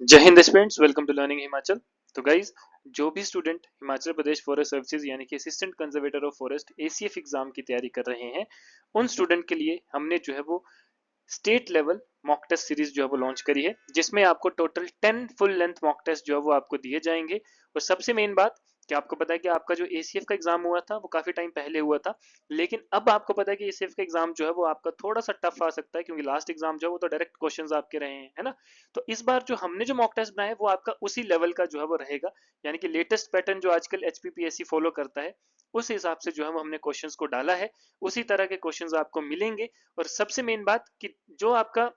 जय हिंद students, welcome to learning Himachal. तो गाइज, जो भी student Himachal Pradesh forest services यानी कि assistant conservator of forest ACF exam की तैयारी कर रहे हैं, उन स्टूडेंट के लिए हमने जो है वो state level mock test series जो है वो लॉन्च करी है, जिसमें आपको total 10 full length mock test जो है वो आपको दिए जाएंगे। और सबसे मेन बात कि आपको पता है कि आपका जो एसीएफ का एग्जाम हुआ था वो काफी टाइम पहले हुआ था, लेकिन अब आपको पता है कि एसीएफ का एग्जाम जो है वो आपका थोड़ा सा टफ आ सकता है, क्योंकि लास्ट एग्जाम जो है वो तो डायरेक्ट क्वेश्चंस आपके रहे हैं, है ना। तो इस बार जो हमने जो मॉक टेस्ट बनाया है वो आपका उसी लेवल का जो है वो रहेगा, यानी कि लेटेस्ट पैटर्न जो आजकल एचपीपीएससी फॉलो करता है उस हिसाब से जो है वो हमने क्वेश्चंस को डाला है। उसी तरह के क्वेश्चंस आपको मिलेंगे। और सबसे मेन बात कि जो आपका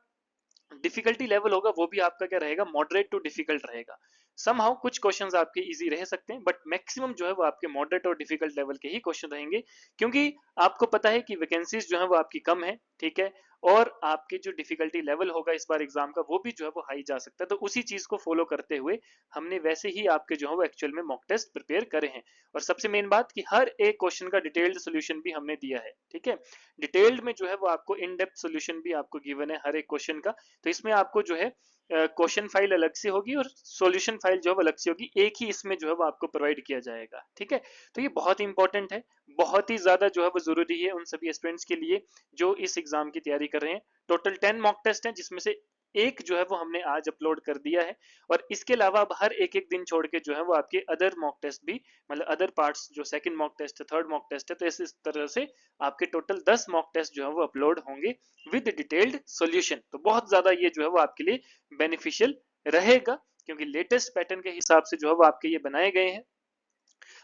डिफिकल्टी लेवल होगा वो भी आपका क्या रहेगा, मॉडरेट टू डिफिकल्ट रहेगा। समहाउ कुछ क्वेश्चंस आपके इजी रह सकते हैं, बट मैक्सिमम जो है वो आपके मॉडरेट और डिफिकल्ट लेवल के ही क्वेश्चन रहेंगे, क्योंकि आपको पता है कि वैकेंसीज जो है वो आपकी कम है, ठीक है। और आपके जो डिफिकल्टी लेवल होगा इस बार एग्जाम का वो भी जो है वो हाई जा सकता है। तो उसी चीज को फॉलो करते हुए हमने वैसे ही आपके जो है वो एक्चुअल में मॉक टेस्ट प्रिपेयर करे हैं। और सबसे मेन बात कि हर एक क्वेश्चन का डिटेल्ड सोल्यूशन भी हमने दिया है, ठीक है। डिटेल्ड में जो है वो आपको इन डेप्थ सोल्यूशन भी आपको गिवन है हर एक क्वेश्चन का। तो इसमें आपको जो है क्वेश्चन फाइल अलग से होगी और सॉल्यूशन फाइल जो है अलग से होगी, एक ही इसमें जो है वो आपको प्रोवाइड किया जाएगा, ठीक है। तो ये बहुत इंपॉर्टेंट है, बहुत ही ज्यादा जो है वो जरूरी है उन सभी स्टूडेंट्स के लिए जो इस एग्जाम की तैयारी कर रहे हैं। टोटल 10 मॉक टेस्ट हैं, जिसमें से एक जो है वो हमने आज अपलोड कर दिया है। और इसके अलावा अब हर एक एक दिन छोड़ के जो है वो आपके अदर मॉक टेस्ट भी, मतलब अदर पार्ट्स, जो सेकंड मॉक टेस्ट है, थर्ड मॉक टेस्ट है, तो इस तरह से आपके टोटल 10 मॉक टेस्ट जो है वो अपलोड होंगे विद डिटेल्ड सॉल्यूशन। तो बहुत ज्यादा ये जो है वो आपके लिए बेनिफिशियल रहेगा, क्योंकि लेटेस्ट पैटर्न के हिसाब से जो है वो आपके ये बनाए गए हैं।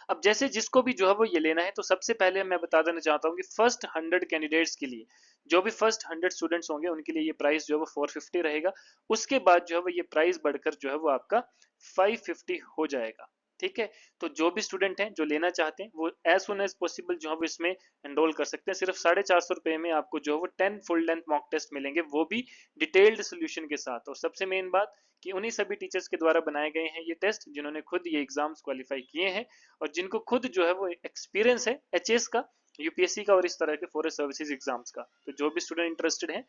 अब जैसे जिसको भी जो है वो ये लेना है, तो सबसे पहले मैं बता देना चाहता हूँ कि फर्स्ट 100 कैंडिडेट्स के लिए, जो भी फर्स्ट 100 स्टूडेंट्स होंगे उनके लिए ये प्राइस जो है वो 450 रहेगा। उसके बाद जो है वो ये प्राइस बढ़कर जो है वो आपका 550 हो जाएगा, ठीक है। तो जो भी स्टूडेंट हैं जो लेना चाहते हैं वो एज सुन एज पॉसिबल जो है वो इसमें एनरोल कर सकते हैं। सिर्फ 450 रुपए में आपको जो है वो 10 फुल लेंथ मॉक टेस्ट मिलेंगे, वो भी डिटेल्ड सोल्यूशन के साथ। और सबसे मेन बात कि उन्हीं सभी टीचर्स के द्वारा बनाए गए हैं ये टेस्ट जिन्होंने खुद ये एग्जाम्स क्वालिफाई किए हैं, और जिनको खुद जो है वो एक्सपीरियंस है एचएस का, यूपीएससी का और इस तरह के फॉरेस्ट सर्विसेज एग्जाम्स का। तो जो भी स्टूडेंट इंटरेस्टेड है,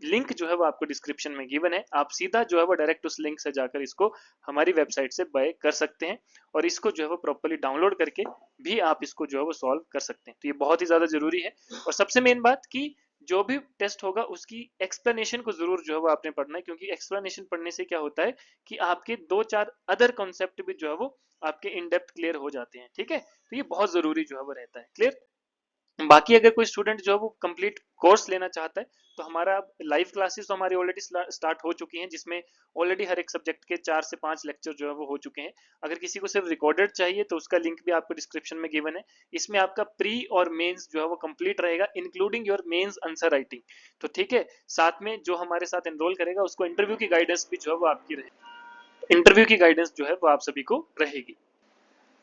लिंक जो है वो आपको डिस्क्रिप्शन में गिवन है, आप सीधा जो है वो डायरेक्ट उस लिंक से जाकर इसको हमारी वेबसाइट से बाय कर सकते हैं। और इसको जो है वो प्रॉपर्ली डाउनलोड करके भी आप इसको जो है वो सॉल्व कर सकते हैं। तो ये बहुत ही ज्यादा जरूरी है। और सबसे मेन बात कि जो भी टेस्ट होगा उसकी एक्सप्लेनेशन को जरूर जो है वो आपने पढ़ना है, क्योंकि एक्सप्लेनेशन पढ़ने से क्या होता है कि आपके दो चार अदर कॉन्सेप्ट भी जो है वो आपके इन डेप्थ क्लियर हो जाते हैं, ठीक है। तो ये बहुत जरूरी जो है वो रहता है, क्लियर। बाकी अगर कोई स्टूडेंट जो है वो कंप्लीट कोर्स लेना चाहता है, तो हमारा लाइव क्लासेस तो हमारी ऑलरेडी स्टार्ट हो चुकी हैं, जिसमें ऑलरेडी हर एक सब्जेक्ट के 4 से 5 लेक्चर जो है वो हो चुके हैं। अगर किसी को सिर्फ रिकॉर्डेड चाहिए तो उसका लिंक भी आपको डिस्क्रिप्शन में गिवन है। इसमें आपका प्री और मेंस जो है वो कंप्लीट रहेगा, including your mains answer writing. तो ठीक है, साथ में जो हमारे साथ एनरोल करेगा उसको इंटरव्यू की गाइडेंस भी जो है वो आपकी रहेगी। इंटरव्यू की गाइडेंस जो है वो आप सभी को रहेगी।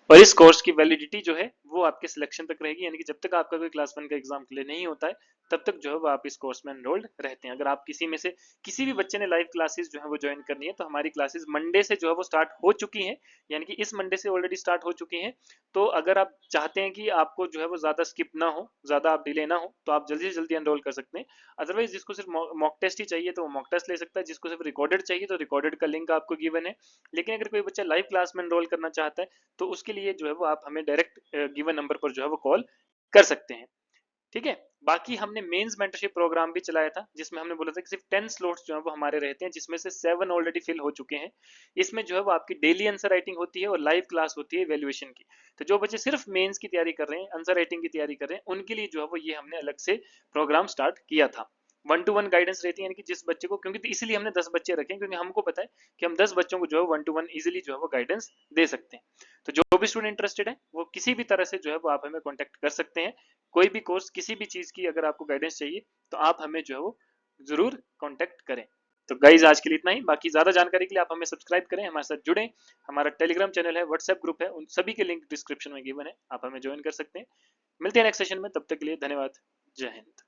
और इस कोर्स की वैलिडिटी जो है वो आपके सिलेक्शन तक रहेगी, यानी कि जब तक आपका कोई क्लास 1 का एग्जाम क्लियर नहीं होता है तब तक जो है वो आप इस कोर्स में एनरोल्ड रहते हैं। अगर आप किसी में से किसी भी बच्चे ने लाइव क्लासेस जो है वो ज्वाइन करनी है, तो हमारी क्लासेस मंडे से जो है वो स्टार्ट हो चुकी हैं, यानी कि इस मंडे से ऑलरेडी स्टार्ट हो चुकी हैं। तो अगर आप चाहते हैं कि आपको जो है वो ज्यादा स्किप ना हो, ज्यादा आप डिले ना हो, तो आप जल्दी से जल्दी एनरोल कर सकते हैं। अदरवाइज जिसको सिर्फ मॉक टेस्ट ही चाहिए तो वो मॉक टेस्ट ले सकता है, जिसको सिर्फ रिकॉर्डेड चाहिए तो रिकॉर्डेड का लिंक आपको गिवन है। लेकिन अगर कोई बच्चा लाइव क्लास में एनरोल करना चाहता है तो उसके लिए जो है वो आप हमें डायरेक्ट गिवन नंबर पर जो है वो कॉल कर सकते हैं, ठीक है। बाकी हमने मेंस मेंटरशिप प्रोग्राम भी चलाया था, जिसमें हमने बोला था कि सिर्फ 10 स्लॉट्स जो है वो हमारे रहते हैं, जिसमें से 7 ऑलरेडी फिल हो चुके हैं। इसमें जो है वो आपकी डेली आंसर राइटिंग होती है और लाइव क्लास होती है वैल्यूएशन की। तो जो बच्चे सिर्फ मेंस की तैयारी कर रहे हैं, आंसर राइटिंग की तैयारी कर रहे हैं, उनके लिए जो है वो ये हमने अलग से प्रोग्राम स्टार्ट किया था। 1-to-1 गाइडेंस रहती है, यानी कि जिस बच्चे को, क्योंकि इसलिए हमने 10 बच्चे रखे हैं, क्योंकि हमको पता है कि हम 10 बच्चों को जो है 1-to-1 इजिली जो है वो गाइडेंस दे सकते हैं। तो जो भी स्टूडेंट इंटरेस्टेड है वो किसी भी तरह से जो है वो आप हमें कॉन्टेक्ट कर सकते हैं। कोई भी कोर्स, किसी भी चीज की अगर आपको गाइडेंस चाहिए तो आप हमें जो है वो जरूर कॉन्टेक्ट करें। तो गाइज आज के लिए इतना ही। बाकी ज्यादा जानकारी के लिए आप हमें सब्सक्राइब करें, हमारे साथ जुड़ें। हमारा टेलीग्राम चैनल है, व्हाट्सएप ग्रुप है, उन सभी के लिंक डिस्क्रिप्शन में गिवन है, आप हमें ज्वाइन कर सकते हैं। मिलते हैं नेक्स्ट सेशन में, तब तक के लिए धन्यवाद। जय हिंद।